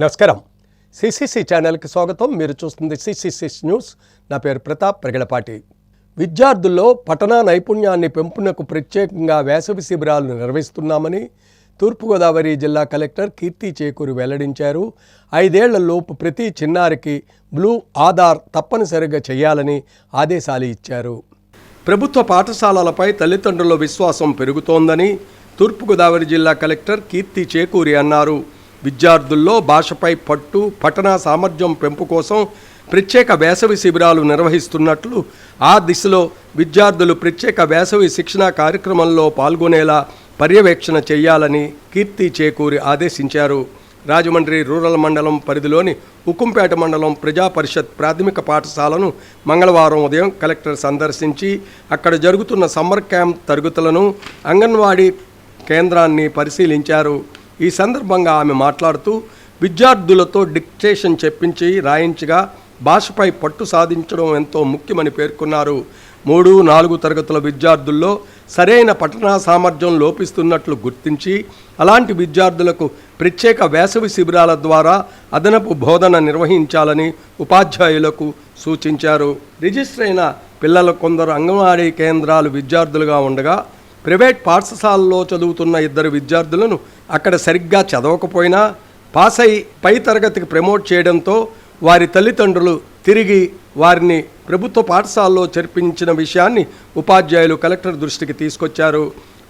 నమస్కారం. సిసిసి ఛానల్కి స్వాగతం. మీరు చూస్తుంది సిసిసి న్యూస్. నా పేరు ప్రతాప్ ప్రగడపాటి. విద్యార్థుల్లో పఠనా నైపుణ్యాన్ని పెంపునకు ప్రత్యేకంగా వేసవి శిబిరాలు నిర్వహిస్తున్నామని తూర్పుగోదావరి జిల్లా కలెక్టర్ కీర్తి చేకూరి వెల్లడించారు. 5 ఏళ్లలోపు ప్రతి చిన్నారికి బ్లూ ఆధార్ తప్పనిసరిగా చేయాలని ఆదేశాలు ఇచ్చారు. ప్రభుత్వ పాఠశాలలపై తల్లిదండ్రుల విశ్వాసం పెరుగుతోందని తూర్పుగోదావరి జిల్లా కలెక్టర్ కీర్తి చేకూరి అన్నారు. విద్యార్థుల్లో భాషపై పట్టు, పఠనా సామర్థ్యం పెంపు కోసం ప్రత్యేక వేసవి శిబిరాలు నిర్వహిస్తున్నట్లు, ఆ దిశలో విద్యార్థులు ప్రత్యేక వేసవి శిక్షణ కార్యక్రమంలో పాల్గొనేలా పర్యవేక్షణ చేయాలని కీర్తి చేకూరి ఆదేశించారు. రాజమండ్రి రూరల్ మండలం పరిధిలోని ఉక్కుంపేట మండలం ప్రజాపరిషత్ ప్రాథమిక పాఠశాలను మంగళవారం ఉదయం కలెక్టర్ సందర్శించి అక్కడ జరుగుతున్న సమ్మర్ క్యాంప్ తరగతులను, అంగన్వాడీ కేంద్రాన్ని పరిశీలించారు. ఈ సందర్భంగా ఆమె మాట్లాడుతూ విద్యార్థులతో డిక్టేషన్ చెప్పించి రాయించగా భాషపై పట్టు సాధించడం ఎంతో ముఖ్యమని పేర్కొన్నారు. 3, 4 తరగతుల విద్యార్థుల్లో సరైన పఠనా సామర్థ్యం లోపిస్తున్నట్లు గుర్తించి అలాంటి విద్యార్థులకు ప్రత్యేక వేసవి శిబిరాల ద్వారా అదనపు బోధన నిర్వహించాలని ఉపాధ్యాయులకు సూచించారు. రిజిస్టర్ అయిన పిల్లల కొందరు అంగన్వాడీ కేంద్రాలు విద్యార్థులుగా ఉండగా ప్రైవేట్ పాఠశాలలో చదువుతున్న 2 విద్యార్థులను అక్కడ సరిగ్గా చదవకపోయినా పాస్ అయి పై తరగతికి ప్రమోట్ చేయడంతో వారి తల్లిదండ్రులు తిరిగి వారిని ప్రభుత్వ పాఠశాలలో చేర్పించిన విషయాన్ని ఉపాధ్యాయులు కలెక్టర్ దృష్టికి తీసుకొచ్చారు.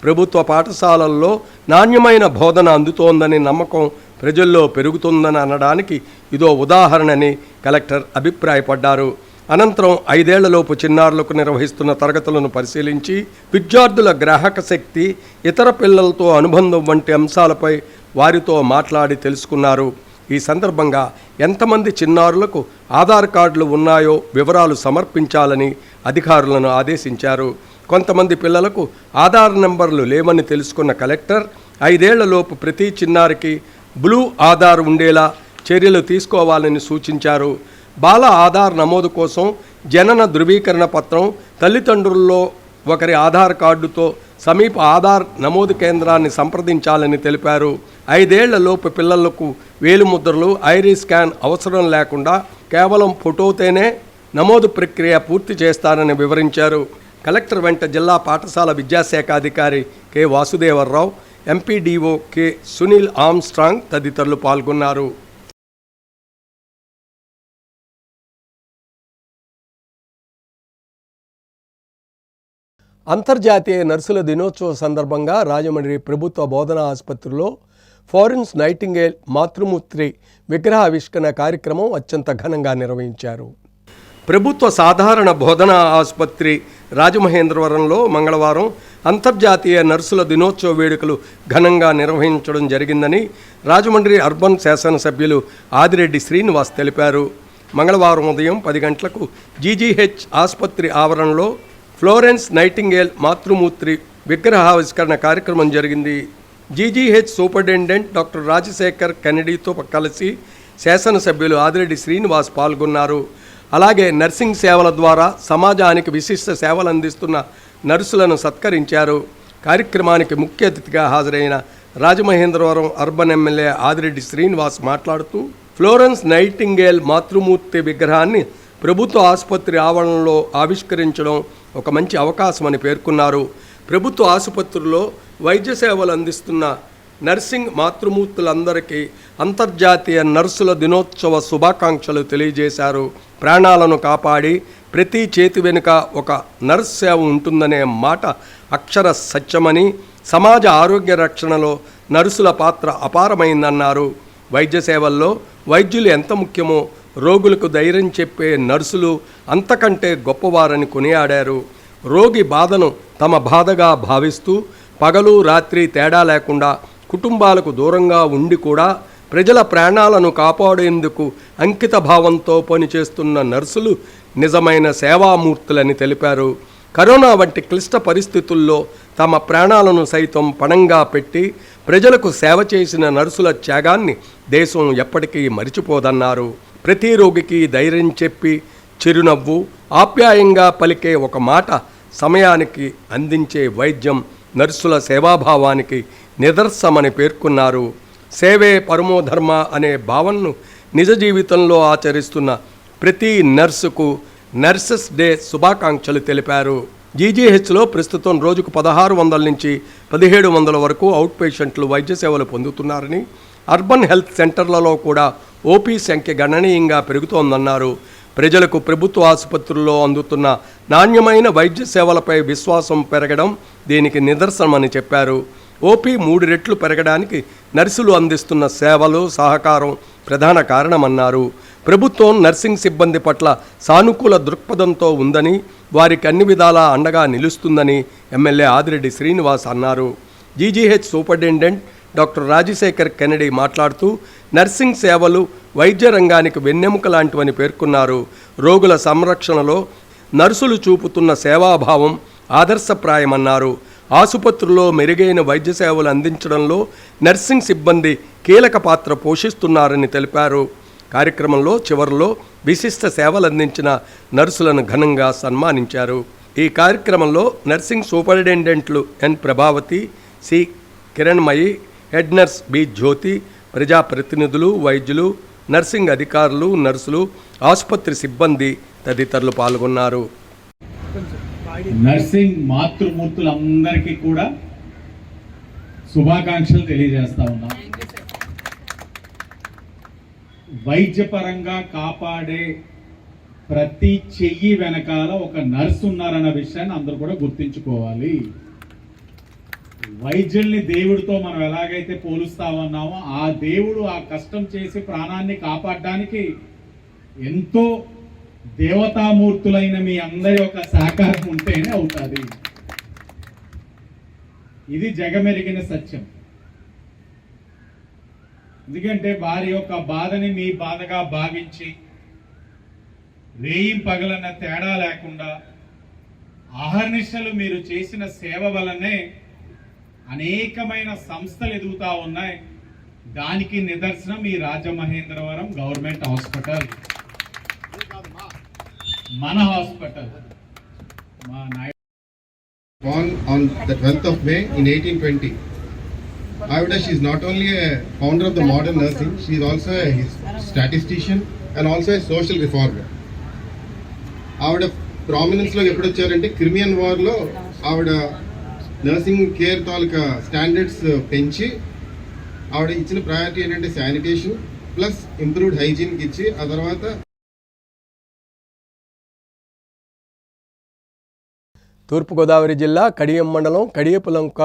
ప్రభుత్వ పాఠశాలల్లో నాణ్యమైన బోధన అందుతోందని నమ్మకం ప్రజల్లో పెరుగుతుందని అనడానికి ఇదో ఉదాహరణని కలెక్టర్ అభిప్రాయపడ్డారు. అనంతరం 5 ఏళ్లలోపు చిన్నారులకు నిర్వహిస్తున్న తరగతులను పరిశీలించి విద్యార్థుల గ్రాహక శక్తి, ఇతర పిల్లలతో అనుబంధం వంటి అంశాలపై వారితో మాట్లాడి తెలుసుకున్నారు. ఈ సందర్భంగా ఎంతమంది చిన్నారులకు ఆధార్ కార్డులు ఉన్నాయో వివరాలు సమర్పించాలని అధికారులను ఆదేశించారు. కొంతమంది పిల్లలకు ఆధార్ నెంబర్లు లేవని తెలుసుకున్న కలెక్టర్ 5 ఏళ్లలోపు ప్రతి చిన్నారికి బ్లూ ఆధార్ ఉండేలా చర్యలు తీసుకోవాలని సూచించారు. బాల ఆధార్ నమోదు కోసం జనన ధృవీకరణ పత్రం, తల్లిదండ్రుల్లో ఒకరి ఆధార్ కార్డుతో సమీప ఆధార్ నమోదు కేంద్రాన్ని సంప్రదించాలని తెలిపారు. 5 ఏళ్లలోపు పిల్లలకు వేలిముద్రలు, ఐరిస్ స్కాన్ అవసరం లేకుండా కేవలం ఫోటోతోనే నమోదు ప్రక్రియ పూర్తి చేస్తారని వివరించారు. కలెక్టర్ వెంట జిల్లా పాఠశాల విద్యాశాఖ అధికారి K Vasudevarao, MPDO K Sunil Armstrong తదితరులు పాల్గొన్నారు. అంతర్జాతీయ నర్సుల దినోత్సవ సందర్భంగా రాజమండ్రి ప్రభుత్వ బోధనా ఆసుపత్రిలో ఫ్లోరెన్స్ నైటింగేల్ మాతృమూర్తి విగ్రహావిష్కరణ కార్యక్రమం అత్యంత ఘనంగా నిర్వహించారు. ప్రభుత్వ సాధారణ బోధనా ఆసుపత్రి రాజమహేంద్రవరంలో మంగళవారం అంతర్జాతీయ నర్సుల దినోత్సవ వేడుకలు ఘనంగా నిర్వహించడం జరిగిందని రాజమండ్రి అర్బన్ శాసనసభ్యులు ఆదిరెడ్డి శ్రీనివాస్ తెలిపారు. మంగళవారం ఉదయం 10 గంటలకు జీజీహెచ్ ఆసుపత్రి ఆవరణలో ఫ్లోరెన్స్ నైటింగేల్ మాతృమూర్తి విగ్రహావిష్కరణ కార్యక్రమం జరిగింది. జీజీహెచ్ సూపరింటెండెంట్ డాక్టర్ రాజశేఖర్ కెనడీతో కలిసి శాసనసభ్యులు ఆదిరెడ్డి శ్రీనివాస్ పాల్గొన్నారు. అలాగే నర్సింగ్ సేవల ద్వారా సమాజానికి విశిష్ట సేవలు అందిస్తున్న నర్సులను సత్కరించారు. కార్యక్రమానికి ముఖ్య అతిథిగా హాజరైన రాజమహేంద్రవరం అర్బన్ ఎమ్మెల్యే ఆదిరెడ్డి శ్రీనివాస్ మాట్లాడుతూ ఫ్లోరెన్స్ నైటింగేల్ మాతృమూర్తి విగ్రహాన్ని ప్రభుత్వ ఆసుపత్రి ఆవరణలో ఆవిష్కరించడం ఒక మంచి అవకాశమని పేర్కొన్నారు. ప్రభుత్వ ఆసుపత్రుల్లో వైద్య సేవలు అందిస్తున్న నర్సింగ్ మాతృమూర్తులందరికీ అంతర్జాతీయ నర్సుల దినోత్సవ శుభాకాంక్షలు తెలియజేశారు. ప్రాణాలను కాపాడి ప్రతి చేతి వెనుక ఒక నర్స్ సేవ ఉంటుందనే మాట అక్షర సత్యమని, సమాజ ఆరోగ్య రక్షణలో నర్సుల పాత్ర అపారమైందన్నారు. వైద్య సేవల్లో వైద్యులు ఎంత ముఖ్యమో రోగులకు ధైర్యం చెప్పే నర్సులు అంతకంటే గొప్పవారని కొనియాడారు. రోగి బాధను తమ బాధగా భావిస్తూ పగలు రాత్రి తేడా లేకుండా కుటుంబాలకు దూరంగా ఉండి కూడా ప్రజల ప్రాణాలను కాపాడేందుకు అంకిత భావంతో పనిచేస్తున్న నర్సులు నిజమైన సేవామూర్తులని తెలిపారు. కరోనా వంటి క్లిష్ట పరిస్థితుల్లో తమ ప్రాణాలను సైతం పణంగా పెట్టి ప్రజలకు సేవ చేసిన నర్సుల త్యాగాన్ని దేశం ఎప్పటికీ మరిచిపోదన్నారు. ప్రతి రోగికి ధైర్యం చెప్పి చిరునవ్వు, ఆప్యాయంగా పలికే ఒక మాట సమయానికి అందించే వైద్యం నర్సుల సేవాభావానికి నిదర్శనమని పేర్కొన్నారు. సేవే పరమోధర్మ అనే భావనను నిజ జీవితంలో ఆచరిస్తున్న ప్రతి నర్సుకు నర్సెస్ డే శుభాకాంక్షలు తెలిపారు. జీజీహెచ్లో ప్రస్తుతం రోజుకు 1600 నుంచి 1700 వరకు అవుట్ పేషెంట్లు వైద్య సేవలు పొందుతున్నారని, అర్బన్ హెల్త్ సెంటర్లలో కూడా ఓపీ సంఖ్య గణనీయంగా పెరుగుతోందన్నారు. ప్రజలకు ప్రభుత్వ ఆసుపత్రుల్లో అందుతున్న నాణ్యమైన వైద్య సేవలపై విశ్వాసం పెరగడం దీనికి నిదర్శనమని చెప్పారు. ఓపీ 3 రెట్లు పెరగడానికి నర్సులు అందిస్తున్న సేవలు, సహకారం ప్రధాన కారణమన్నారు. ప్రభుత్వం నర్సింగ్ సిబ్బంది పట్ల సానుకూల దృక్పథంతో ఉందని, వారికి అన్ని విధాలా అండగా నిలుస్తుందని ఎమ్మెల్యే ఆదిరెడ్డి శ్రీనివాస్ అన్నారు. GGH superintendent doctor Rajasekhar Kennedy మాట్లాడుతూ నర్సింగ్ సేవలు వైద్య రంగానికి వెన్నెముక లాంటివని పేర్కొన్నారు. రోగుల సంరక్షణలో నర్సులు చూపుతున్న సేవాభావం ఆదర్శప్రాయమన్నారు. ఆసుపత్రుల్లో మెరుగైన వైద్య సేవలు అందించడంలో నర్సింగ్ సిబ్బంది కీలక పాత్ర పోషిస్తున్నారని తెలిపారు. కార్యక్రమంలో చివరిలో విశిష్ట సేవలు అందించిన నర్సులను ఘనంగా సన్మానించారు. ఈ కార్యక్రమంలో నర్సింగ్ సూపరింటెండెంట్లు N Prabhavathi, C Kiranmayi, head nurse B Jyothi, ప్రజాప్రతినిధులు, వైద్యులు, నర్సింగ్ అధికారులు, నర్సులు, ఆసుపత్రి సిబ్బంది తదితరులు పాల్గొన్నారు. నర్సింగ్ మాతృమూర్తులందరికీ కూడా శుభాకాంక్షలు తెలియజేస్తా ఉన్నాం. వైద్యపరంగా కాపాడే ప్రతి చెయ్యి వెనకాల ఒక నర్సు ఉన్నారన్న విషయాన్ని అందరూ కూడా గుర్తించుకోవాలి. వైద్యుల్ని దేవుడితో మనం ఎలాగైతే పోలుస్తా ఉన్నామో, ఆ దేవుడు ఆ కష్టం చేసి ప్రాణాన్ని కాపాడడానికి ఎంతో దేవతామూర్తులైన మీ అందరి యొక్క సహకారం ఉంటేనే అవుతుంది. ఇది జగమెరిగిన సత్యం. ఎందుకంటే వారి యొక్క బాధని మీ బాధగా భావించి రేయిం పగలన్న తేడా లేకుండా అహర్నిశలు మీరు చేసిన సేవ వల్లనే అనేకమైన సంస్థలు ఎదుగుతా ఉన్నాయి. దానికి నిదర్శనం ఈ రాజమహేంద్రవరం గవర్నమెంట్ హాస్పిటల్, మన హాస్పిటల్. మా Born on the 12th of May in 1820. Avida, she is not only a founder of the modern nursing, she is also a statistician and also a social reformer. Avida prominence lo eppudu vacharante Crimean War lo avida nursing care taluka standards పెంచి ఆవిడ ఇచ్చిన priority ఏంటంటే sanitation plus improved హైజీన్కి ఇచ్చి ఆ తర్వాత తూర్పుగోదావరి జిల్లా కడియం మండలం కడియపులంక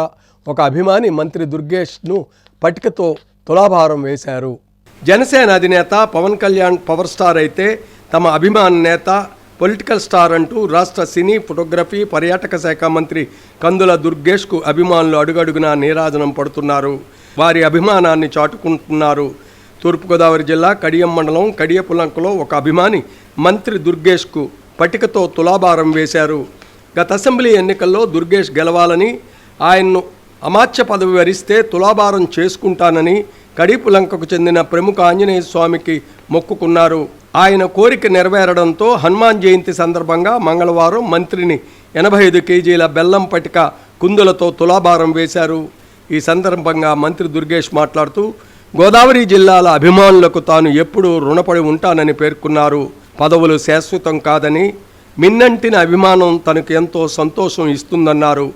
ఒక అభిమాని మంత్రి దుర్గేష్ను పట్టికతో తులాభారం వేశారు. జనసేన అధినేత పవన్ కళ్యాణ్ పవర్ స్టార్ అయితే తమ అభిమాన నేత పొలిటికల్ స్టార్ అంటూ రాష్ట్ర సినీ, ఫోటోగ్రఫీ, పర్యాటక శాఖ మంత్రి కందుల దుర్గేష్కు అభిమానులు అడుగడుగునా నీరాజనం పడుతున్నారు. వారి అభిమానాన్ని చాటుకుంటున్నారు. తూర్పుగోదావరి జిల్లా కడియం మండలం కడియపులంకలో ఒక అభిమాని మంత్రి దుర్గేష్కు పట్టికతో తులాభారం వేశారు. గత అసెంబ్లీ ఎన్నికల్లో దుర్గేష్ గెలవాలని, ఆయన్ను అమాత్య పదవి వరిస్తే తులాభారం చేసుకుంటానని కడియపులంకకు చెందిన ప్రముఖ ఆంజనేయ స్వామికి మొక్కుకున్నారు. ఆయన కోరిక నెరవేరడంతో హనుమాన్ జయంతి సందర్భంగా మంగళవారం మంత్రిని 85 కేజీల బెల్లం పట్టిక కుందులతో తులాభారం వేశారు. ఈ సందర్భంగా మంత్రి దుర్గేష్ మాట్లాడుతూ గోదావరి జిల్లాల అభిమానులకు తాను ఎప్పుడూ రుణపడి ఉంటానని పేర్కొన్నారు. పదవులు శాశ్వతం కాదని, మిన్నంటిన అభిమానం తనకు ఎంతో సంతోషం ఇస్తుందన్నారు.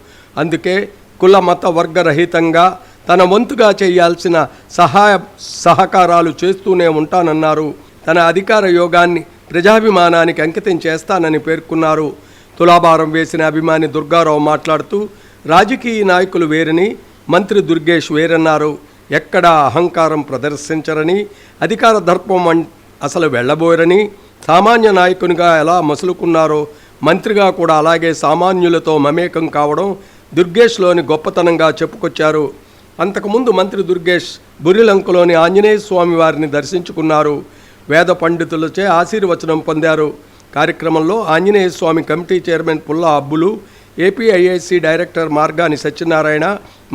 అందుకే కుల మత వర్గ రహితంగా తన వంతుగా చేయాల్సిన సహకారాలు చేస్తూనే ఉంటానన్నారు. తన అధికార యోగాన్ని ప్రజాభిమానానికి అంకితం చేస్తానని పేర్కొన్నారు. తులాభారం వేసిన అభిమాని దుర్గారావు మాట్లాడుతూ రాజకీయ నాయకులు వేరని, మంత్రి దుర్గేష్ వేరన్నారు. ఎక్కడా అహంకారం ప్రదర్శించరని, అధికార దర్పం అసలు వెళ్ళబోరని, సామాన్య నాయకునిగా ఎలా మసులుకున్నారో మంత్రిగా కూడా అలాగే సామాన్యులతో మమేకం కావడం దుర్గేష్లోని గొప్పతనంగా చెప్పుకొచ్చారు. అంతకుముందు మంత్రి దుర్గేష్ బురిలంకలోని ఆంజనేయ స్వామి వారిని దర్శించుకున్నారు. వేద పండితులచే ఆశీర్వచనం పొందారు. కార్యక్రమంలో ఆంజనేయ స్వామి committee chairman Pulla Abbulu, APIIC director Margani Satyanarayana,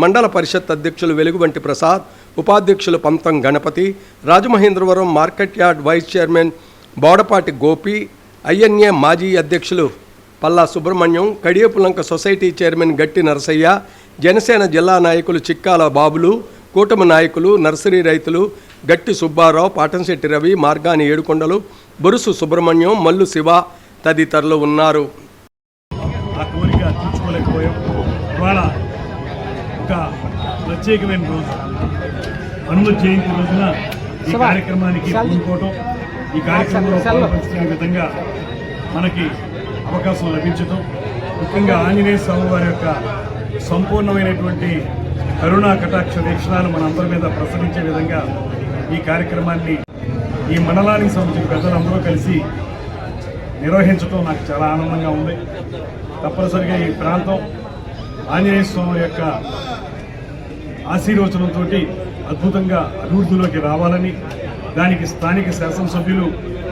mandal parishad అధ్యక్షులు వెలుగువంటి ప్రసాద్, ఉపాధ్యక్షులు Pantham Ganapathi, Rajamahendravaram market yard vice chairman Bodapati Gopi, INA మాజీ అధ్యక్షులు పల్లా సుబ్రహ్మణ్యం, కడియపులంక సొసైటీ చైర్మన్ గట్టి నరసయ్య, జనసేన జిల్లా నాయకులు చిక్కాల బాబులు, కూటమి నాయకులు, నర్సరీ రైతులు గట్టి సుబ్బారావు, పాటంశెట్టి రవి, మార్గాని ఏడుకొండలు, బొరుసు సుబ్రహ్మణ్యం, మల్లు శివ తదితరులు ఉన్నారు. ఆ కోరిక తీర్చుకోలేకపోయాం. ఇవాళ ఒక ప్రత్యేకమైన రోజు, హనుమ జయంతి రోజున ఈ కార్యక్రమానికి పూనుకోవటం, ఈ కార్యక్రమంలో పాల్పంచుకునే విధంగా మనకి అవకాశం లభించటం, ముఖ్యంగా ఆంజనేయ స్వామి వారి యొక్క సంపూర్ణమైనటువంటి కరుణా కటాక్ష వీక్షణాలు మనందరి మీద ప్రసరించే విధంగా ఈ కార్యక్రమాన్ని ఈ మండలానికి సంబంధించిన పెద్దలందరూ కలిసి నిర్వహించడం నాకు చాలా ఆనందంగా ఉంది. తప్పనిసరిగా ఈ ప్రాంతం ఆంజనేయ స్వామి యొక్క ఆశీర్వచనంతో అద్భుతంగా అభివృద్ధిలోకి రావాలని, దానికి స్థానిక శాసనసభ్యులు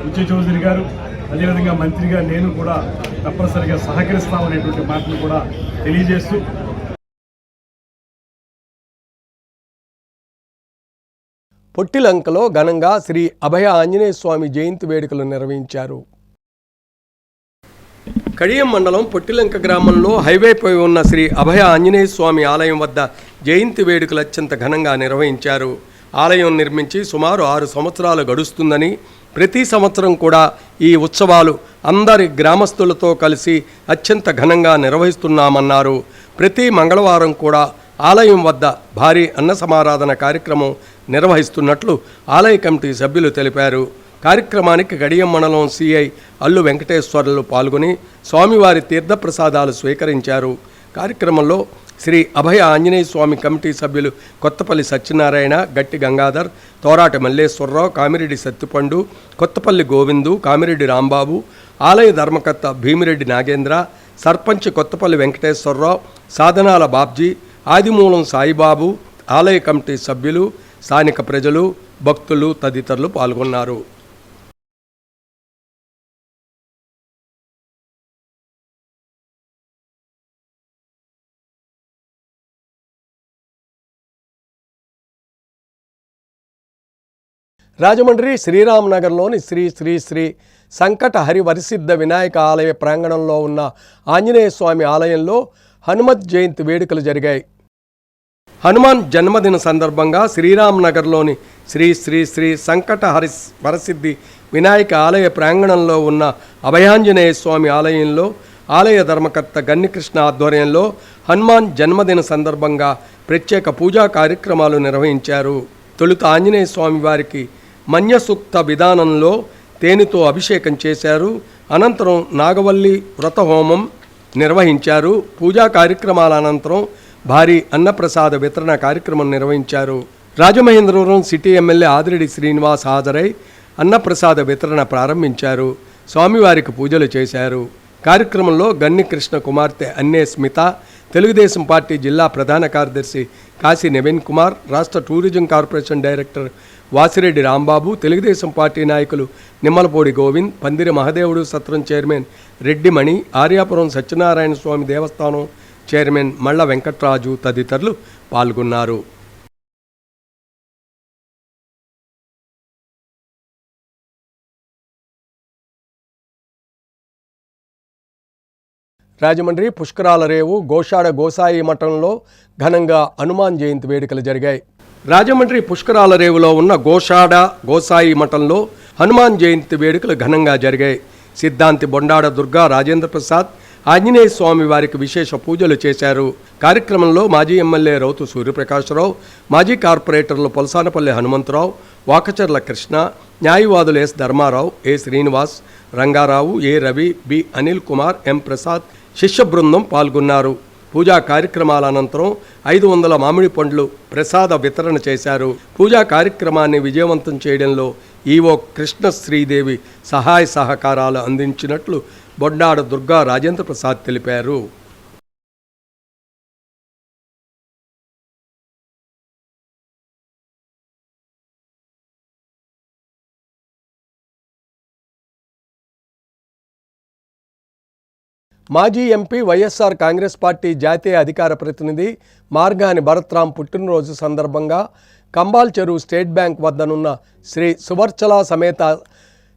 ఉచ్చ చౌదరి గారు, అదేవిధంగా మంత్రిగా నేను కూడా తప్పనిసరిగా సహకరిస్తామనేటువంటి మాటలు కూడా తెలియజేస్తూ, పొట్టిలంకలో ఘనంగా శ్రీ అభయ ఆంజనేయ స్వామి జయంతి వేడుకలు నిర్వహించారు. కడియం మండలం పొట్టిలంక గ్రామంలో హైవేపై ఉన్న శ్రీ అభయ ఆంజనేయ స్వామి ఆలయం వద్ద జయంతి వేడుకలు అత్యంత ఘనంగా నిర్వహించారు. ఆలయం నిర్మించి సుమారు 6 సంవత్సరాలు గడుస్తుందని, ప్రతి సంవత్సరం కూడా ఈ ఉత్సవాలు అందరి గ్రామస్తులతో కలిసి అత్యంత ఘనంగా నిర్వహిస్తున్నామన్నారు. ప్రతి మంగళవారం కూడా ఆలయం వద్ద భారీ అన్న సమారాధన కార్యక్రమం నిర్వహిస్తున్నట్లు ఆలయ కమిటీ సభ్యులు తెలిపారు. కార్యక్రమానికి గడియం మండలం సిఐ అల్లు వెంకటేశ్వర్లు పాల్గొని స్వామివారి తీర్థప్రసాదాలు స్వీకరించారు. కార్యక్రమంలో శ్రీ అభయ ఆంజనేయ స్వామి కమిటీ సభ్యులు కొత్తపల్లి సత్యనారాయణ, గట్టి గంగాధర్, తోరాటి మల్లేశ్వరరావు, కామిరెడ్డి సత్తుపండు, కొత్తపల్లి గోవిందు, కామిరెడ్డి రాంబాబు, ఆలయ ధర్మకర్త భీమిరెడ్డి నాగేంద్ర, సర్పంచ్ కొత్తపల్లి వెంకటేశ్వరరావు, సాధనాల బాబ్జీ, ఆదిమూలం సాయిబాబు, ఆలయ కమిటీ సభ్యులు, స్థానిక ప్రజలు, భక్తులు తదితరులు పాల్గొన్నారు. రాజమండ్రి శ్రీరామనగర్లోని శ్రీ శ్రీ శ్రీ సంకట హరి వరిసిద్ధ వినాయక ఆలయ ప్రాంగణంలో ఉన్న ఆంజనేయ స్వామి ఆలయంలో హనుమత్ జయంతి వేడుకలు జరిగాయి. హనుమాన్ జన్మదిన సందర్భంగా శ్రీరామనగర్లోని శ్రీ శ్రీ శ్రీ సంకట హరి వరసిద్ధి వినాయక ఆలయ ప్రాంగణంలో ఉన్న అభయాంజనేయ స్వామి ఆలయంలో ఆలయ ధర్మకర్త గన్నికృష్ణ ఆధ్వర్యంలో హనుమాన్ జన్మదిన సందర్భంగా ప్రత్యేక పూజా కార్యక్రమాలు నిర్వహించారు. తొలుత ఆంజనేయ స్వామి వారికి మన్యసూక్త విధానంలో తేనెతో అభిషేకం చేశారు. అనంతరం నాగవల్లి వ్రతహోమం నిర్వహించారు. పూజా కార్యక్రమాల అనంతరం భారీ అన్నప్రసాద వితరణ కార్యక్రమం నిర్వహించారు. రాజమహేంద్రవరం సిటీ ఎమ్మెల్యే ఆదిరెడ్డి శ్రీనివాస్ హాజరై అన్నప్రసాద వితరణ ప్రారంభించారు. స్వామివారికి పూజలు చేశారు. కార్యక్రమంలో గన్ని కృష్ణ కుమార్తె అన్నే స్మిత, తెలుగుదేశం పార్టీ జిల్లా ప్రధాన కార్యదర్శి కాశీ నవీన్ కుమార్, రాష్ట్ర tourism corporation director Vasireddy Rambabu, Telugu Desam party నాయకులు నిమ్మలపూడి గోవింద్, పందిరి మహదేవుడు సత్రం చైర్మన్ రెడ్డిమణి, ఆర్యాపురం సత్యనారాయణ స్వామి దేవస్థానం చైర్మన్ మళ్ళ వెంకట్రాజు తదితరులు పాల్గొన్నారు. రాజమండ్రి పుష్కరాల రేవు గోషాడ గోసాయి మఠంలో ఘనంగా హనుమాన్ జయంతి వేడుకలు జరిగాయి. రాజమండ్రి పుష్కరాల రేవులో ఉన్న గోషాడ గోసాయి మఠంలో హనుమాన్ జయంతి వేడుకలు ఘనంగా జరిగాయి. సిద్ధాంతి బొండాడ దుర్గా రాజేంద్ర ప్రసాద్ ఆంజనేయ స్వామి వారికి విశేష పూజలు చేశారు. కార్యక్రమంలో మాజీ ఎమ్మెల్యే రౌతు సూర్యప్రకాశ్రావు, మాజీ కార్పొరేటర్లు పొలసానపల్లి హనుమంతరావు, వాకచర్ల కృష్ణ, న్యాయవాదులు ఎస్ ధర్మారావు, ఏ శ్రీనివాస్, రంగారావు, ఏ రవి, బి అనిల్ కుమార్, ఎం ప్రసాద్ శిష్య బృందం పాల్గొన్నారు. పూజా కార్యక్రమాల అనంతరం 500 మామిడి పండ్లు ప్రసాద వితరణ చేశారు. పూజా కార్యక్రమాన్ని విజయవంతం చేయడంలో ఈవో కృష్ణ శ్రీదేవి సహాయ సహకారాలు అందించినట్లు బొండాడ దుర్గా రాజేంద్ర ప్రసాద్ తెలిపారు. మాజీ ఎంపీ వైఎస్ఆర్ కాంగ్రెస్ పార్టీ జాతీయ అధికార ప్రతినిధి మార్గాని భరత్రాం పుట్టినరోజు సందర్భంగా కంబాల్ చెరువు స్టేట్ బ్యాంక్ వద్దనున్న శ్రీ సువర్చల సమేత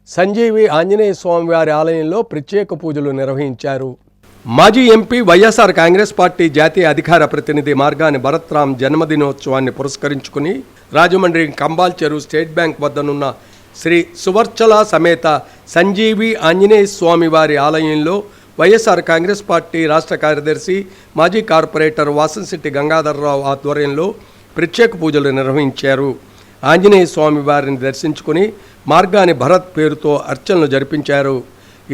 సంజీవి ఆంజనేయ స్వామివారి ఆలయంలో ప్రత్యేక పూజలు నిర్వహించారు. మాజీ ఎంపీ వైఎస్ఆర్ కాంగ్రెస్ పార్టీ జాతీయ అధికార ప్రతినిధి మార్గాని భరత్రామ్ జన్మదినోత్సవాన్ని పురస్కరించుకుని రాజమండ్రి కంబాల్ చెరువు స్టేట్ బ్యాంక్ వద్దనున్న శ్రీ సువర్చల సమేత సంజీవి ఆంజనేయ స్వామి వారి ఆలయంలో వైఎస్ఆర్ కాంగ్రెస్ పార్టీ రాష్ట్ర కార్యదర్శి మాజీ కార్పొరేటర్ వాసంశెట్టి గంగాధర్రావు ఆధ్వర్యంలో ప్రత్యేక పూజలు నిర్వహించారు. ఆంజనేయ స్వామి వారిని దర్శించుకుని మార్గాని భరత్ పేరుతో అర్చనలు జరిపించారు.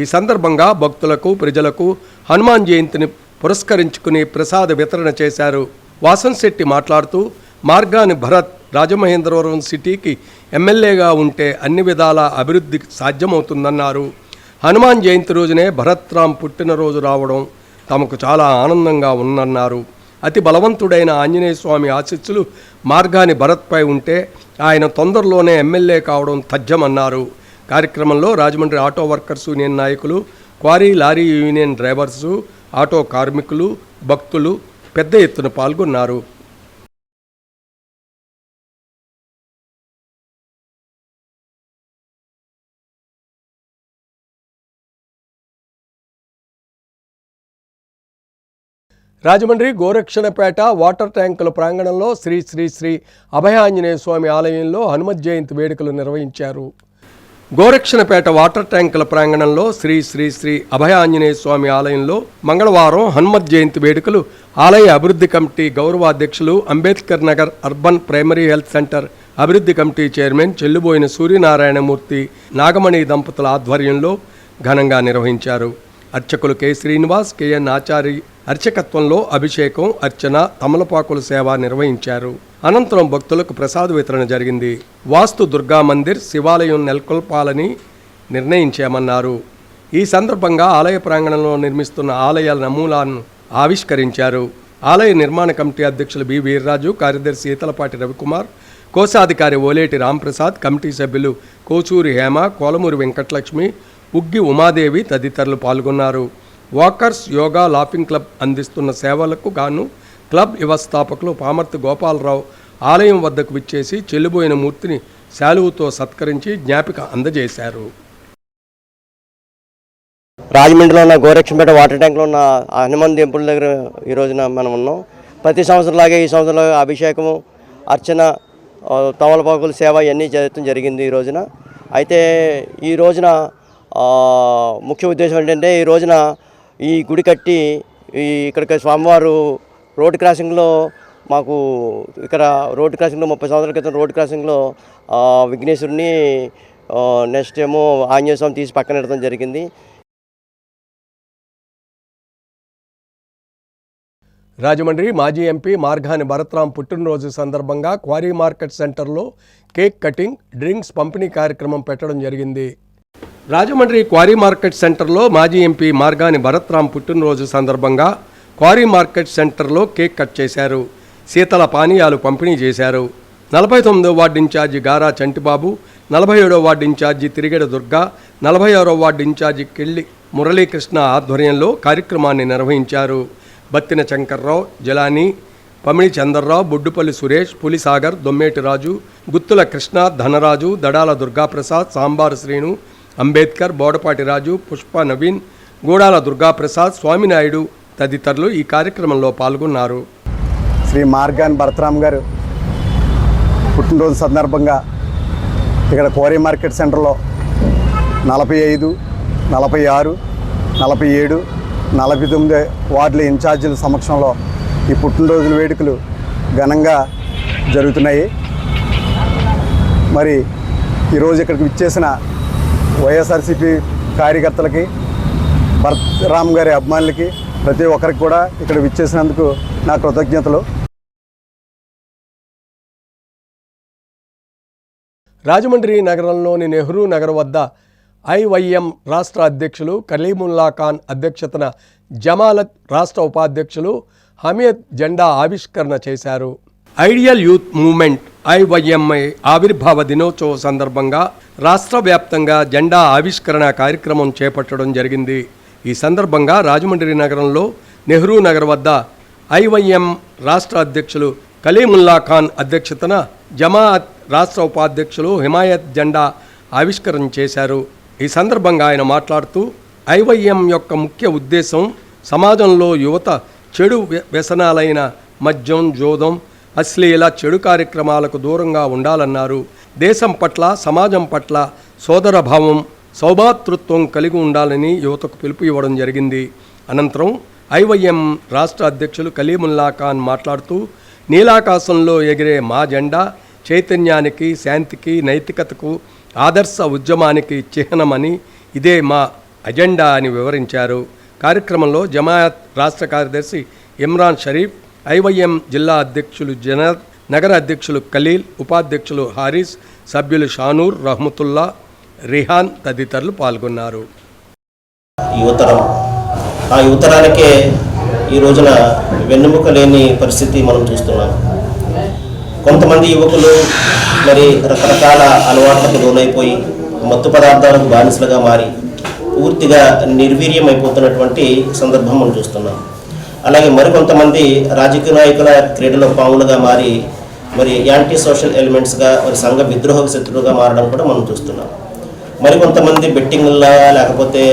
ఈ సందర్భంగా భక్తులకు ప్రజలకు హనుమాన్ జయంతిని పురస్కరించుకుని ప్రసాద వితరణ చేశారు. వాసంశెట్టి మాట్లాడుతూ మార్గాని భరత్ రాజమహేంద్రవరం సిటీకి ఎమ్మెల్యేగా ఉంటే అన్ని విధాల అభివృద్ధి సాధ్యమవుతుందన్నారు. హనుమాన్ జయంతి రోజునే భరత్రామ్ పుట్టినరోజు రావడం తమకు చాలా ఆనందంగా ఉందన్నారు. అతి బలవంతుడైన ఆంజనేయ స్వామి ఆశీస్సులు మార్గాని భరత్పై ఉంటే ఆయన తొందరలోనే ఎమ్మెల్యే కావడం తథ్యమన్నారు. కార్యక్రమంలో రాజమండ్రి ఆటో వర్కర్స్ యూనియన్ నాయకులు, quarry lorry union drivers, auto కార్మికులు, భక్తులు పెద్ద ఎత్తున పాల్గొన్నారు. రాజమండ్రి గోరక్షణపేట వాటర్ ట్యాంకుల ప్రాంగణంలో శ్రీ శ్రీ శ్రీ అభయాంజనేయ స్వామి ఆలయంలో హనుమత్ జయంతి వేడుకలు నిర్వహించారు. గోరక్షణపేట వాటర్ ట్యాంకుల ప్రాంగణంలో శ్రీ శ్రీ శ్రీ అభయాంజనేయ స్వామి ఆలయంలో మంగళవారం హనుమత్ జయంతి వేడుకలు ఆలయ అభివృద్ధి కమిటీ గౌరవాధ్యక్షులు, Ambedkar Nagar urban primary health centre అభివృద్ధి కమిటీ చైర్మన్ చెల్లుబోయిన సూర్యనారాయణమూర్తి, నాగమణి దంపతుల ఆధ్వర్యంలో ఘనంగా నిర్వహించారు. అర్చకులు కె శ్రీనివాస్, కెఎన్ ఆచారి అర్చకత్వంలో అభిషేకం, అర్చన, తమలపాకుల సేవ నిర్వహించారు. అనంతరం భక్తులకు ప్రసాద వితరణ జరిగింది. వాస్తు దుర్గా మందిర్ శివాలయం నెలకొల్పాలని నిర్ణయించామన్నారు. ఈ సందర్భంగా ఆలయ ప్రాంగణంలో నిర్మిస్తున్న ఆలయ నమూనాలను ఆవిష్కరించారు. ఆలయ నిర్మాణ కమిటీ అధ్యక్షులు బి వీర్రాజు, కార్యదర్శి ఈతలపాటి రవికుమార్, కోశాధికారి ఓలేటి రాంప్రసాద్, కమిటీ సభ్యులు కోచూరి హేమ, కోలమూరి వెంకటలక్ష్మి, ఉగ్గి ఉమాదేవి తదితరులు పాల్గొన్నారు. వాకర్స్ యోగా లాఫింగ్ క్లబ్ అందిస్తున్న సేవలకు గాను క్లబ్ వ్యవస్థాపకులు పామర్తి గోపాలరావు ఆలయం వద్దకు విచ్చేసి చెల్లిబోయిన మూర్తిని శాలువుతో సత్కరించి జ్ఞాపిక అందజేశారు. రాజమండ్రిలో ఉన్న గోరక్షంపేట వాటర్ ట్యాంక్లో ఉన్న హనుమాన్ టెంపుల్ దగ్గర ఈ రోజున మనం ఉన్నాం. ప్రతి సంవత్సరంలాగే ఈ సంవత్సరంలో అభిషేకము, అర్చన, తమలపాకుల సేవ ఇవన్నీ చేయడం జరిగింది ఈ రోజున. అయితే ఈ రోజున ముఖ్య ఉద్దేశం ఏంటంటే, ఈ రోజున ఈ గుడి కట్టి ఇక్కడికి స్వామివారు రోడ్ క్రాసింగ్లో మాకు ఇక్కడ రోడ్ క్రాసింగ్లో 30 సంవత్సరాల క్రితం రోడ్ క్రాసింగ్లో విఘ్నేశ్వరుని నెక్స్ట్ ఏమో ఆంజనేయ స్వామి తీసి పక్కన పెట్టడం జరిగింది. రాజమండ్రి మాజీ ఎంపీ మార్గాని భరత్రామ్ పుట్టినరోజు సందర్భంగా క్వారీ మార్కెట్ సెంటర్లో కేక్ కటింగ్, డ్రింక్స్ పంపిణీ కార్యక్రమం పెట్టడం జరిగింది. రాజమండ్రి క్వారీ మార్కెట్ సెంటర్లో మాజీ ఎంపీ మార్గాని భరత్రామ్ పుట్టినరోజు సందర్భంగా క్వారీ మార్కెట్ సెంటర్లో కేక్ కట్ చేశారు. శీతల పానీయాలు పంపిణీ చేశారు. 49వ వార్డు ఇన్ఛార్జి గారా చంటిబాబు, 47వ వార్డు ఇన్ఛార్జి తిరిగెడ దుర్గా, 46వ వార్డు ఇన్ఛార్జి కెళ్ళి మురళీకృష్ణ ఆధ్వర్యంలో కార్యక్రమాన్ని నిర్వహించారు. బత్తిన శంకర్రావు, జలాని, పమిడి చందర్రావు, బొడ్డుపల్లి సురేష్, పులిసాగర్, దొమ్మేటి రాజు, గుత్తుల కృష్ణ, ధనరాజు, దడాల దుర్గాప్రసాద్, సాంబారు శ్రీను, అంబేద్కర్, బోడపాటి రాజు, పుష్ప నవీన్, గూడాల దుర్గాప్రసాద్, స్వామినాయుడు తదితరులు ఈ కార్యక్రమంలో పాల్గొన్నారు. శ్రీ మార్గాని భరత్రామ్ గారు పుట్టినరోజు సందర్భంగా ఇక్కడ క్వారీ మార్కెట్ సెంటర్లో 45, 46, 47, 49 వార్డుల ఇన్ఛార్జీల సమక్షంలో ఈ పుట్టినరోజుల వేడుకలు ఘనంగా జరుగుతున్నాయి. మరి ఈరోజు ఇక్కడికి విచ్చేసిన వైఎస్ఆర్సీపీ కార్యకర్తలకి, భరత్రామ్ గారి అభిమానులకి, ప్రతి ఒక్కరికి కూడా ఇక్కడ విచ్చేసినందుకు నా కృతజ్ఞతలు. రాజమండ్రి నగరంలోని నెహ్రూ నగర్ వద్ద ఐవైఎం రాష్ట్ర అధ్యక్షులు కలీముల్లా ఖాన్ అధ్యక్షతన జమాలత్ రాష్ట్ర ఉపాధ్యక్షులు హమీద్ జెండా ఆవిష్కరణ చేశారు. ఐడియల్ యూత్ మూవ్మెంట్ ఐవైఎంఐ ఆవిర్భావ దినోత్సవ సందర్భంగా రాష్ట్ర వ్యాప్తంగా జెండా ఆవిష్కరణ కార్యక్రమం చేపట్టడం జరిగింది. ఈ సందర్భంగా రాజమండ్రి నగరంలో నెహ్రూ నగర్ వద్ద ఐవైఎం రాష్ట్ర అధ్యక్షులు కలీముల్లా ఖాన్ అధ్యక్షతన జమాఅత్ రాష్ట్ర ఉపాధ్యక్షులు హిమాయత్ జెండా ఆవిష్కరణ చేశారు. ఈ సందర్భంగా ఆయన మాట్లాడుతూ ఐవైఎం యొక్క ముఖ్య ఉద్దేశం సమాజంలో యువత చెడు వ్యసనాలైన మద్యం, జోదం, అశ్లీల చెడు కార్యక్రమాలకు దూరంగా ఉండాలన్నారు. దేశం పట్ల, సమాజం పట్ల సోదరభావం, సౌభాతృత్వం కలిగి ఉండాలని యువతకు పిలుపు ఇవ్వడం జరిగింది. అనంతరం ఐవైఎం రాష్ట్ర అధ్యక్షులు కలీముల్లా ఖాన్ మాట్లాడుతూ, నీలాకాశంలో ఎగిరే మా జెండా చైతన్యానికి, శాంతికి, నైతికతకు, ఆదర్శ ఉద్యమానికి చిహ్నమని, ఇదే మా అజెండా అని వివరించారు. కార్యక్రమంలో జమాయత్ రాష్ట్ర కార్యదర్శి ఇమ్రాన్ షరీఫ్, ఐవైఎం జిల్లా అధ్యక్షులు జనద్, నగర అధ్యక్షులు ఖలీల్, ఉపాధ్యక్షులు హారిస్, సభ్యులు షానూర్, రహమతుల్లా, రిహాన్ తదితరులు పాల్గొన్నారు. ఆ యువతరానికే ఈ రోజున వెన్నెముక లేని పరిస్థితి మనం చూస్తున్నాం. కొంతమంది యువకులు మరి రకరకాల అలవాట్లకు లోనైపోయి మత్తు పదార్థాలకు బానిసలుగా మారి పూర్తిగా నిర్వీర్యం అయిపోతున్నటువంటి సందర్భం మనం చూస్తున్నాం. అలాగే మరికొంతమంది రాజకీయ నాయకుల క్రీడలో పావులుగా మారి మరి యాంటీ సోషల్ ఎలిమెంట్స్గా మరి సంఘ విద్రోహ శత్రువుగా మారడం కూడా మనం చూస్తున్నాం. మరికొంతమంది బెట్టింగ్లా లేకపోతే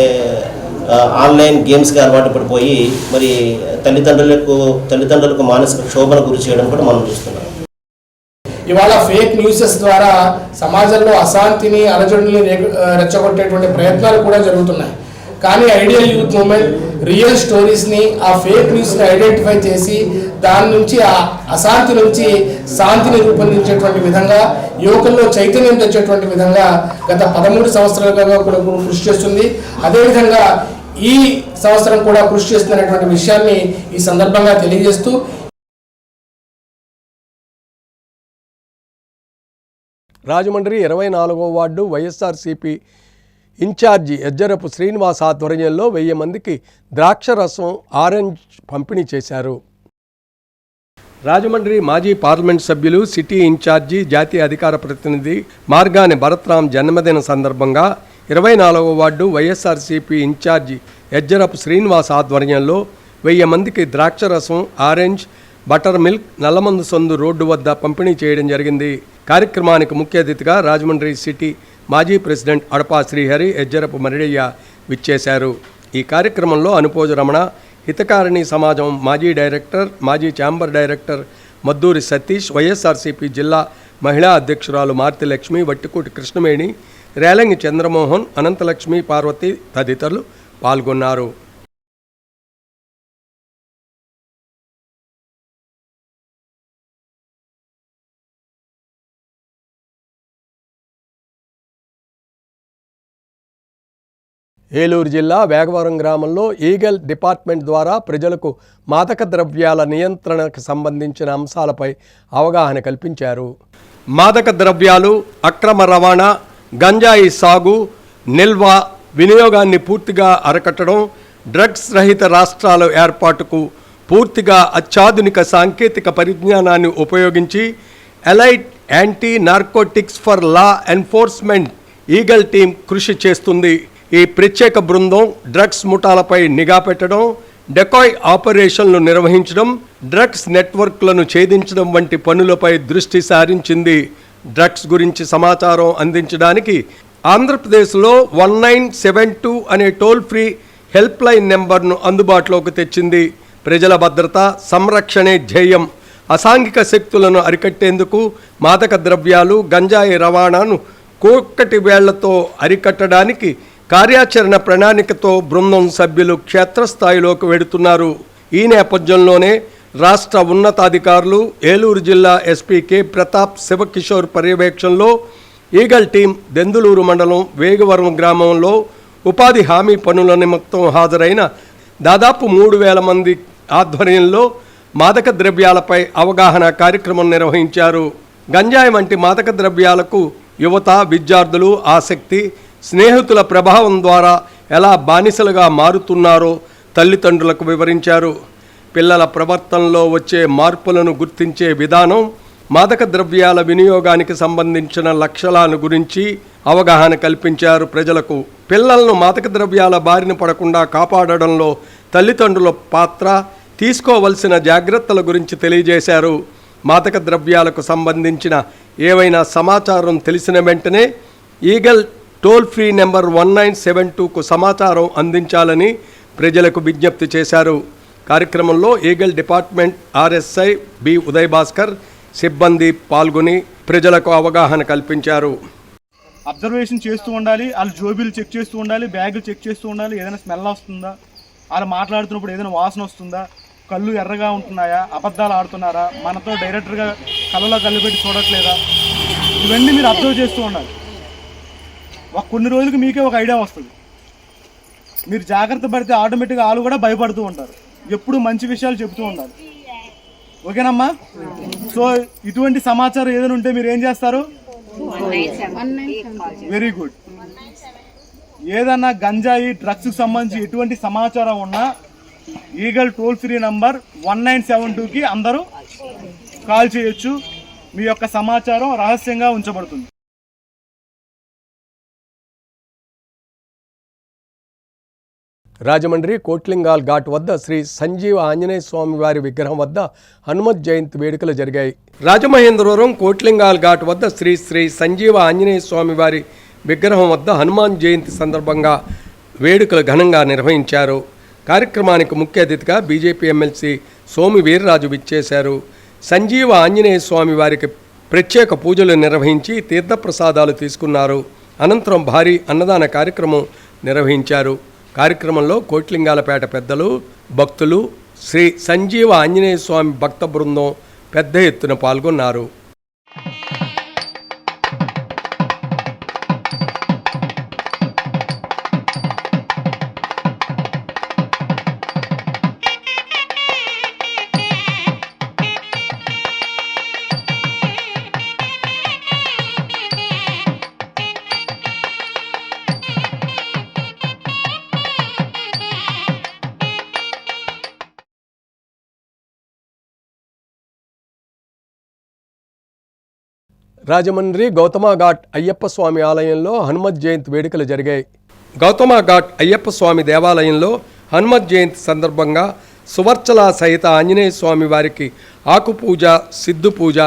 ఆన్లైన్ గేమ్స్కి అలవాటు పడిపోయి మరి తల్లిదండ్రులకు మానసిక క్షోభను గురి చేయడం కూడా మనం చూస్తున్నాం. ఇవాళ ఫేక్ న్యూసెస్ ద్వారా సమాజంలో అశాంతిని, అలజడుని రెచ్చగొట్టేటువంటి ప్రయత్నాలు కూడా జరుగుతున్నాయి. కానీ ఐడియల్ యూత్ మూవ్మెంట్ రియల్ స్టోరీస్ని, ఆ ఫేక్ న్యూస్ని ఐడెంటిఫై చేసి దాని నుంచి ఆ అశాంతి నుంచి శాంతిని రూపొందించేటువంటి విధంగా, యువకుల్లో చైతన్యం తెచ్చేటువంటి విధంగా గత 13 సంవత్సరాలుగా కూడా కృషి చేస్తుంది. అదేవిధంగా ఈ సంవత్సరం కూడా కృషి చేస్తున్నటువంటి విషయాన్ని ఈ సందర్భంగా తెలియజేస్తూ, రాజమండ్రి 24వ వార్డు వైఎస్ఆర్సీపీ ఇన్ఛార్జి ఎజ్జరపు శ్రీనివాస్ ఆధ్వర్యంలో 1000 మందికి ద్రాక్షరసం, ఆరెంజ్ పంపిణీ చేశారు. రాజమండ్రి మాజీ పార్లమెంట్ సభ్యులు, సిటీ ఇన్ఛార్జి, జాతీయ అధికార ప్రతినిధి మార్గాని భరత్రామ్ జన్మదిన సందర్భంగా 24వ వార్డు వైఎస్ఆర్సీపీ ఇన్ఛార్జి ఎజ్జరపు శ్రీనివాస్ ఆధ్వర్యంలో 1000 మందికి ద్రాక్షరసం, ఆరెంజ్, బటర్ మిల్క్, నల్లమందు సందు రోడ్డు వద్ద పంపిణీ చేయడం జరిగింది. కార్యక్రమానికి ముఖ్య అతిథిగా రాజమండ్రి సిటీ మాజీ ప్రెసిడెంట్ అడపా శ్రీహరి, ఎజ్జరపు మరిడయ్య విచ్చేశారు. ఈ కార్యక్రమంలో అనుపోజ రమణ, హితకారిణి సమాజం మాజీ డైరెక్టర్, మాజీ ఛాంబర్ డైరెక్టర్ మద్దూరి సతీష్, వైఎస్ఆర్సీపీ జిల్లా మహిళా అధ్యక్షురాలు మార్తి లక్ష్మి, వట్టికోటి కృష్ణవేణి, రేలంగి చంద్రమోహన్, అనంతలక్ష్మి, పార్వతి తదితరులు పాల్గొన్నారు. ఏలూరు జిల్లా వేగవరం గ్రామంలో ఈగల్ డిపార్ట్మెంట్ ద్వారా ప్రజలకు మాదక ద్రవ్యాల నియంత్రణకు సంబంధించిన అంశాలపై అవగాహన కల్పించారు. మాదక ద్రవ్యాలు, అక్రమ రవాణా, గంజాయి సాగు, నిల్వ, వినియోగాన్ని పూర్తిగా అరికట్టడం, డ్రగ్స్ రహిత రాష్ట్రాల ఏర్పాటుకు పూర్తిగా అత్యాధునిక సాంకేతిక పరిజ్ఞానాన్ని ఉపయోగించి elite anti narcotics for law enforcement eagle team కృషి చేస్తుంది. ఈ ప్రత్యేక బృందం డ్రగ్స్ ముఠాలపై నిఘా పెట్టడం, డెకాయ్ ఆపరేషన్లు నిర్వహించడం, డ్రగ్స్ నెట్వర్క్లను ఛేదించడం వంటి పనులపై దృష్టి సారించింది. డ్రగ్స్ గురించి సమాచారం అందించడానికి ఆంధ్రప్రదేశ్లో 1972 అనే టోల్ ఫ్రీ హెల్ప్ లైన్ నెంబర్ను అందుబాటులోకి తెచ్చింది. ప్రజల భద్రత, సంరక్షణే ధ్యేయం. అసాంఘిక శక్తులను అరికట్టేందుకు మాదక ద్రవ్యాలు, గంజాయి రవాణాను కోక్కటి వేళ్లతో అరికట్టడానికి కార్యాచరణ ప్రణాళికతో బృందం సభ్యులు క్షేత్రస్థాయిలోకి వెడుతున్నారు. ఈ నేపథ్యంలోనే రాష్ట్ర ఉన్నతాధికారులు, ఏలూరు జిల్లా ఎస్పీ కె ప్రతాప్ శివకిషోర్ పర్యవేక్షణలో ఈగల్ టీం దెందులూరు మండలం వేగవరం గ్రామంలో ఉపాధి హామీ పనుల నిమిత్తం హాజరైన దాదాపు 3000 మంది ఆధ్వర్యంలో మాదక ద్రవ్యాలపై అవగాహన కార్యక్రమం నిర్వహించారు. గంజాయి వంటి మాదక ద్రవ్యాలకు యువత, విద్యార్థులు ఆసక్తి, స్నేహితుల ప్రభావం ద్వారా ఎలా బానిసలుగా మారుతున్నారో తల్లిదండ్రులకు వివరించారు. పిల్లల ప్రవర్తనలో వచ్చే మార్పులను గుర్తించే విధానం, మాదక ద్రవ్యాల వినియోగానికి సంబంధించిన లక్షణాల గురించి అవగాహన కల్పించారు ప్రజలకు. పిల్లలను మాదక ద్రవ్యాల బారిన పడకుండా కాపాడడంలో తల్లిదండ్రుల పాత్ర, తీసుకోవలసిన జాగ్రత్తల గురించి తెలియజేశారు. మాదక ద్రవ్యాలకు సంబంధించిన ఏవైనా సమాచారం తెలిసిన వెంటనే ఈగల్ టోల్ ఫ్రీ నెంబర్ 1972కు సమాచారం అందించాలని ప్రజలకు విజ్ఞప్తి చేశారు. కార్యక్రమంలో eagle department RSI B Uday Bhaskar సిబ్బంది పాల్గొని ప్రజలకు అవగాహన కల్పించారు. అబ్జర్వేషన్ చేస్తూ ఉండాలి, వాళ్ళు జోబీలు చెక్ చేస్తూ ఉండాలి, బ్యాగులు చెక్ చేస్తూ ఉండాలి. ఏదైనా స్మెల్ వస్తుందా, వాళ్ళు మాట్లాడుతున్నప్పుడు ఏదైనా వాసన వస్తుందా, కళ్ళు ఎర్రగా ఉంటున్నాయా, అబద్ధాలు ఆడుతున్నారా, మనతో డైరెక్టర్గా కళ్ళలో కళ్ళు పెట్టి చూడట్లేదా, ఇవన్నీ మీరు అబ్జర్వ్ చేస్తూ ఉండాలి. కొన్ని రోజులకి మీకే ఒక ఐడియా వస్తుంది. మీరు జాగ్రత్త పడితే ఆటోమేటిక్గా వాళ్ళు కూడా భయపడుతూ ఉంటారు. ఎప్పుడు మంచి విషయాలు చెబుతూ ఉండాలి. ఓకేనమ్మా? సో ఇటువంటి సమాచారం ఏదైనా ఉంటే మీరు ఏం చేస్తారు? Very good. ఏదన్నా గంజాయి డ్రగ్స్కి సంబంధించి ఎటువంటి సమాచారం ఉన్నా ఈగల్ టోల్ ఫ్రీ నంబర్ 1972కి అందరూ కాల్ చేయొచ్చు. మీ యొక్క సమాచారం రహస్యంగా ఉంచబడుతుంది. రాజమండ్రి కోట్లింగాల్ ఘాట్ వద్ద శ్రీ సంజీవ ఆంజనేయ స్వామి వారి విగ్రహం వద్ద హనుమత్ జయంతి వేడుకలు జరిగాయి. రాజమహేంద్రవరం కోట్లింగాల్ ఘాట్ వద్ద శ్రీ సంజీవ ఆంజనేయ స్వామి వారి విగ్రహం వద్ద హనుమాన్ జయంతి సందర్భంగా వేడుకలు ఘనంగా నిర్వహించారు. కార్యక్రమానికి ముఖ్య అతిథిగా బీజేపీ ఎమ్మెల్సీ సోము వీర్రాజు విచ్చేశారు. సంజీవ ఆంజనేయ స్వామి వారికి ప్రత్యేక పూజలు నిర్వహించి తీర్థప్రసాదాలు తీసుకున్నారు. అనంతరం భారీ అన్నదాన కార్యక్రమం నిర్వహించారు. కార్యక్రమంలో కోట్లింగాలపేట పెద్దలు, భక్తులు, శ్రీ సంజీవ ఆంజనేయ స్వామి భక్త బృందం పెద్ద ఎత్తున పాల్గొన్నారు. రాజమండ్రి గౌతమ ఘాట్ అయ్యప్ప స్వామి ఆలయంలో హనుమత్ జయంతి వేడుకలు జరిగాయి. గౌతమ ఘాట్ అయ్యప్ప స్వామి దేవాలయంలో హనుమత్ జయంతి సందర్భంగా సువర్చల సహిత ఆంజనేయ స్వామి వారికి ఆకుపూజ, సిద్ధు పూజ,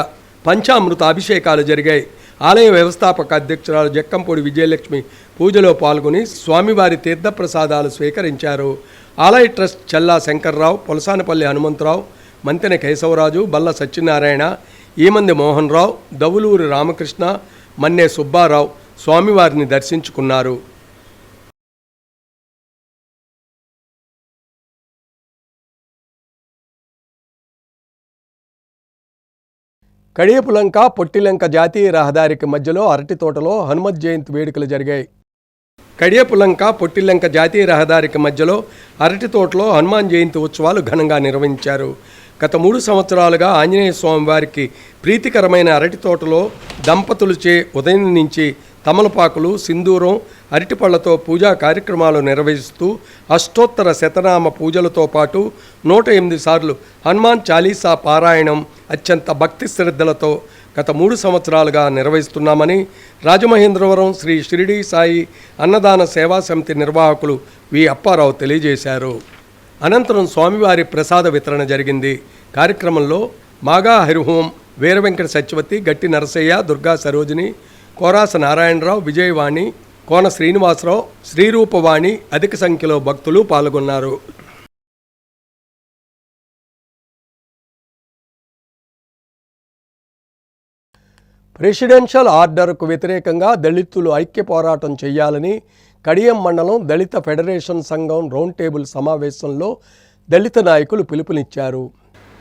పంచామృత అభిషేకాలు జరిగాయి. ఆలయ వ్యవస్థాపక అధ్యక్షురాలు జక్కంపూడి విజయలక్ష్మి పూజలో పాల్గొని స్వామివారి తీర్థప్రసాదాలు స్వీకరించారు. ఆలయ ట్రస్ట్ చల్లా శంకర్రావు, పొలసానపల్లి హనుమంతరావు, మంతెన కేశవరాజు, బల్ల సత్యనారాయణ, ఈమంది మోహన్ రావు, దవులూరి రామకృష్ణ, మన్నే సుబ్బారావు స్వామివారిని దర్శించుకున్నారు. కడియపులంక పొట్టిలంక జాతీయ రహదారికి మధ్యలో అరటి తోటలో హనుమత్ జయంతి వేడుకలు జరిగాయి. కడియపులంక పొట్టిలంక జాతీయ రహదారికి మధ్యలో అరటి తోటలో హనుమాన్ జయంతి ఉత్సవాలు ఘనంగా నిర్వహించారు. గత 3 సంవత్సరాలుగా ఆంజనేయ స్వామి వారికి ప్రీతికరమైన అరటి తోటలో దంపతులచే ఉదయం నుంచి తమలపాకులు, సింధూరం, అరటిపళ్లతో పూజా కార్యక్రమాలు నిర్వహిస్తూ అష్టోత్తర శతనామ పూజలతో పాటు 108 సార్లు హనుమాన్ చాలీసా పారాయణం అత్యంత భక్తి శ్రద్ధలతో గత 3 సంవత్సరాలుగా నిర్వహిస్తున్నామని రాజమహేంద్రవరం శ్రీ షిరిడి సాయి అన్నదాన సేవా సమితి నిర్వాహకులు వి అప్పారావు తెలియజేశారు. అనంతరం స్వామివారి ప్రసాద వితరణ జరిగింది. కార్యక్రమంలో మాగా హరిహోం, వీరవెంకట సత్యవతి, గట్టి నరసయ్య, దుర్గా సరోజిని, కోరాస నారాయణరావు, విజయవాణి, కోన శ్రీనివాసరావు, శ్రీరూపవాణి అధిక సంఖ్యలో భక్తులు పాల్గొన్నారు. ప్రెసిడెన్షియల్ ఆర్డర్కు వ్యతిరేకంగా దళితులు ఐక్య పోరాటం చేయాలని కడియం మండలం దళిత ఫెడరేషన్ సంఘం రౌండ్ టేబుల్ సమావేశంలో దళిత నాయకులు పిలుపునిచ్చారు.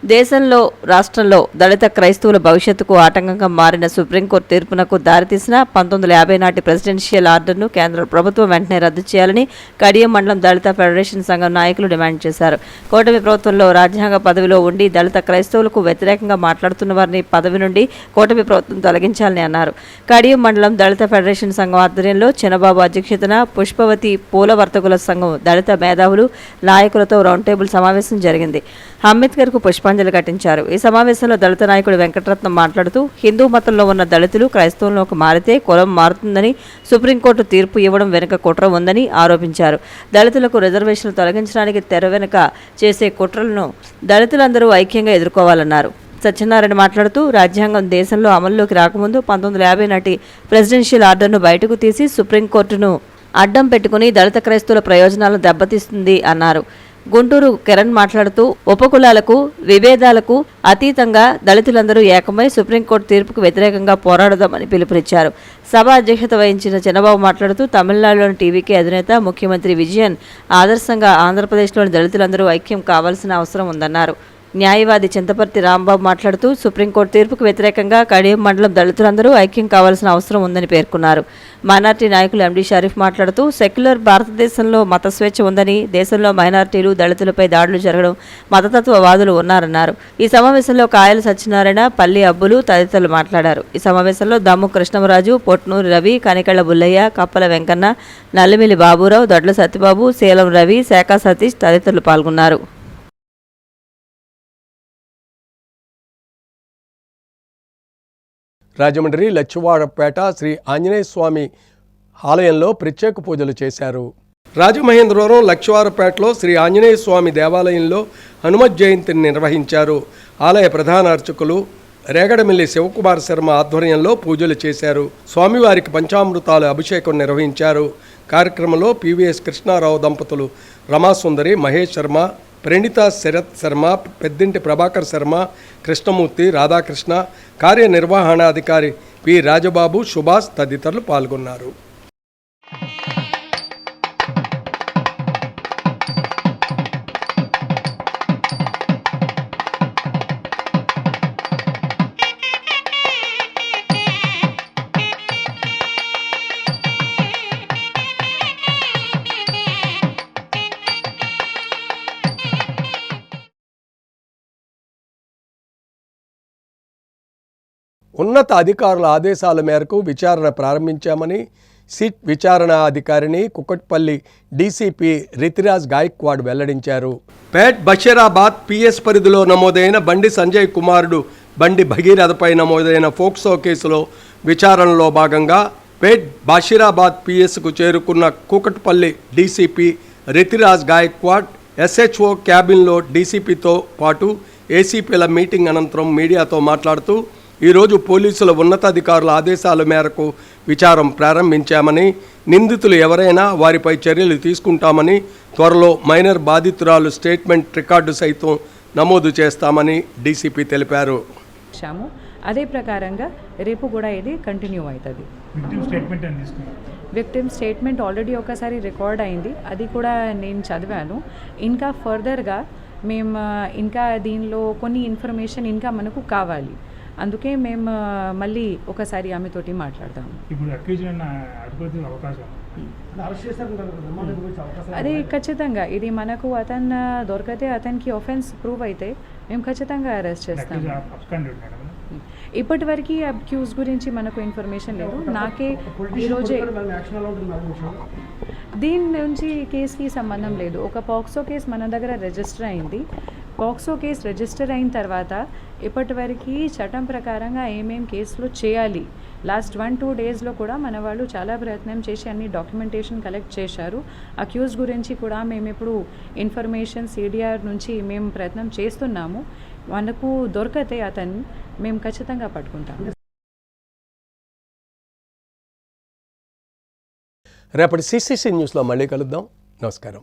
దేశంలో, రాష్ట్రంలో దళిత క్రైస్తవుల భవిష్యత్తుకు ఆటంకంగా మారిన సుప్రీంకోర్టు తీర్పునకు దారితీసిన 1950 నాటి ప్రెసిడెన్షియల్ ఆర్డర్ను కేంద్ర ప్రభుత్వం వెంటనే రద్దు చేయాలని కడియం మండలం దళిత ఫెడరేషన్ సంఘం నాయకులు డిమాండ్ చేశారు. కూటమి ప్రభుత్వంలో రాజ్యాంగ పదవిలో ఉండి దళిత క్రైస్తవులకు వ్యతిరేకంగా మాట్లాడుతున్న వారిని పదవి నుండి కూటమి ప్రభుత్వం తొలగించాలని అన్నారు. కడియం మండలం దళిత ఫెడరేషన్ సంఘం ఆధ్వర్యంలో చిన్నబాబు అధ్యక్షతన పుష్పవతి పూల వర్తకుల సంఘం దళిత మేధావులు, నాయకులతో రౌండ్ టేబుల్ సమావేశం జరిగింది. అంబేద్కర్కు పుష్పాంజలి ఘటించారు. ఈ సమావేశంలో దళిత నాయకుడు వెంకటరత్నం మాట్లాడుతూ హిందూ మతంలో ఉన్న దళితులు క్రైస్తవంలోకి మారితే కులం మారుతుందని సుప్రీంకోర్టు తీర్పు ఇవ్వడం వెనుక కుట్ర ఉందని ఆరోపించారు. దళితులకు రిజర్వేషన్లు తొలగించడానికి తెర వెనుక చేసే కుట్రలను దళితులందరూ ఐక్యంగా ఎదుర్కోవాలన్నారు. సత్యనారాయణ మాట్లాడుతూ రాజ్యాంగం దేశంలో అమల్లోకి రాకముందు 1950 నాటి ప్రెసిడెన్షియల్ ఆర్డర్ను బయటకు తీసి సుప్రీంకోర్టును అడ్డం పెట్టుకుని దళిత క్రైస్తవుల ప్రయోజనాలను దెబ్బతీస్తుంది అన్నారు. గుంటూరు కిరణ్ మాట్లాడుతూ ఉపకులాలకు విభేదాలకు అతీతంగా దళితులందరూ ఏకమై సుప్రీంకోర్టు తీర్పుకు వ్యతిరేకంగా పోరాడదామని పిలుపునిచ్చారు. సభ అధ్యక్షత వహించిన చంద్రబాబు మాట్లాడుతూ తమిళనాడులోని టీవీకే అధినేత ముఖ్యమంత్రి విజయన్ ఆదర్శంగా ఆంధ్రప్రదేశ్లోని దళితులందరూ ఐక్యం కావాల్సిన అవసరం ఉందన్నారు. న్యాయవాది చింతపర్తి రాంబాబు మాట్లాడుతూ సుప్రీంకోర్టు తీర్పుకు వ్యతిరేకంగా కడియం మండలం దళితులందరూ ఐక్యం కావాల్సిన అవసరం ఉందని పేర్కొన్నారు. మైనార్టీ నాయకులు ఎండి షరీఫ్ మాట్లాడుతూ సెక్యులర్ భారతదేశంలో మత స్వేచ్ఛ ఉందని, దేశంలో మైనార్టీలు దళితులపై దాడులు జరగడం మతతత్వవాదులు ఉన్నారన్నారు. ఈ సమావేశంలో కాయల సత్యనారాయణ, పల్లి అబ్బులు తదితరులు మాట్లాడారు. ఈ సమావేశంలో దమ్ము కృష్ణమరాజు, పొట్నూరు రవి, కనికళ్ల బుల్లయ్య, కప్పల వెంకన్న, నల్లిమిల్లి బాబురావు, దొడ్ల సత్యబాబు, శీలం రవి, శాఖ సతీష్ తదితరులు పాల్గొన్నారు. రాజమండ్రి లచ్చివాడపేట శ్రీ ఆంజనేయ స్వామి ఆలయంలో ప్రత్యేక పూజలు చేశారు. రాజమహేంద్రవరం లచ్చివారపేటలో శ్రీ ఆంజనేయ స్వామి దేవాలయంలో హనుమత్ జయంతిని నిర్వహించారు. ఆలయ ప్రధాన అర్చకులు రేగడమిల్లి శివకుమార్ శర్మ ఆధ్వర్యంలో పూజలు చేశారు. స్వామివారికి పంచామృతాలు అభిషేకం నిర్వహించారు. కార్యక్రమంలో పివిఎస్ కృష్ణారావు దంపతులు, రమాసుందరి, మహేష్ శర్మ, ప్రణిత శరత్ శర్మ, పెద్దింటి ప్రభాకర్ శర్మ, కృష్ణమూర్తి, రాధాకృష్ణ, కార్యనిర్వహణాధికారి పి రాజబాబు, సుభాష్ తదితరులు పాల్గొన్నారు. ఉన్నత అధికారుల ఆదేశాల మేరకు విచారణ ప్రారంభించామని సిట్ విచారణ అధికారిని కుకట్పల్లి డీసీపీ రితిరాజ్ గాయక్వాడ్ వెల్లడించారు. పేట్ బషీరాబాద్ పిఎస్ పరిధిలో నమోదైన బండి సంజయ్ కుమారుడు బండి భగీరథపై నమోదైన ఫోక్సో కేసులో విచారణలో భాగంగా పేట్ బషీరాబాద్ పిఎస్కు చేరుకున్న కుకట్పల్లి డీసీపీ రితిరాజ్ గాయక్వాడ్ ఎస్హెచ్ఓ క్యాబిన్లో డీసీపీతో పాటు ఏసీపీల మీటింగ్ అనంతరం మీడియాతో మాట్లాడుతూ ఈరోజు పోలీసుల ఉన్నతాధికారుల ఆదేశాల మేరకు విచారం ప్రారంభించామని, నిందితులు ఎవరైనా వారిపై చర్యలు తీసుకుంటామని, త్వరలో మైనర్ బాధితురాలు స్టేట్మెంట్ రికార్డు సైతం నమోదు చేస్తామని డీసీపీ తెలిపారు. అదే ప్రకారంగా రేపు కూడా ఇది కంటిన్యూ అవుతుంది. విక్టిమ్ స్టేట్మెంట్ ఆల్రెడీ ఒకసారి రికార్డ్ అయింది, అది కూడా నేను చదివాను. ఇంకా ఫర్దర్గా మేము ఇంకా దీనిలో కొన్ని ఇన్ఫర్మేషన్ ఇంకా మనకు కావాలి, అందుకే మేము మళ్ళీ ఒకసారి ఆమెతోటి మాట్లాడతాము. అదే ఖచ్చితంగా ఇది మనకు అతను దొరికితే, అతనికి ఆఫెన్స్ ప్రూవ్ అయితే మేము ఖచ్చితంగా అరెస్ట్ చేస్తాము. ఇప్పటివరకు అక్యూజ్ గురించి మనకు ఇన్ఫర్మేషన్ లేదు. నాకే ఈరోజే దీని నుంచి కేసుకి సంబంధం లేదు. ఒక పాక్సో కేసు మన దగ్గర రిజిస్టర్ అయింది. పాక్సో కేసు రిజిస్టర్ అయిన తర్వాత ఇప్పటివరకు చట్టం ప్రకారంగా ఏమేం కేసులు చేయాలి, లాస్ట్ 1-2 డేస్లో కూడా మన వాళ్ళు చాలా ప్రయత్నం చేసి అన్ని డాక్యుమెంటేషన్ కలెక్ట్ చేశారు. అక్యూజ్ గురించి కూడా మేము ఇప్పుడు ఇన్ఫర్మేషన్ సిడిఆర్ నుంచి మేము ప్రయత్నం చేస్తున్నాము. మనకు దొరికితే అతన్ని మేము ఖచ్చితంగా పట్టుకుంటాము. రేపటి సిసిసి న్యూస్లో మళ్ళీ కలుద్దాం. నమస్కారం.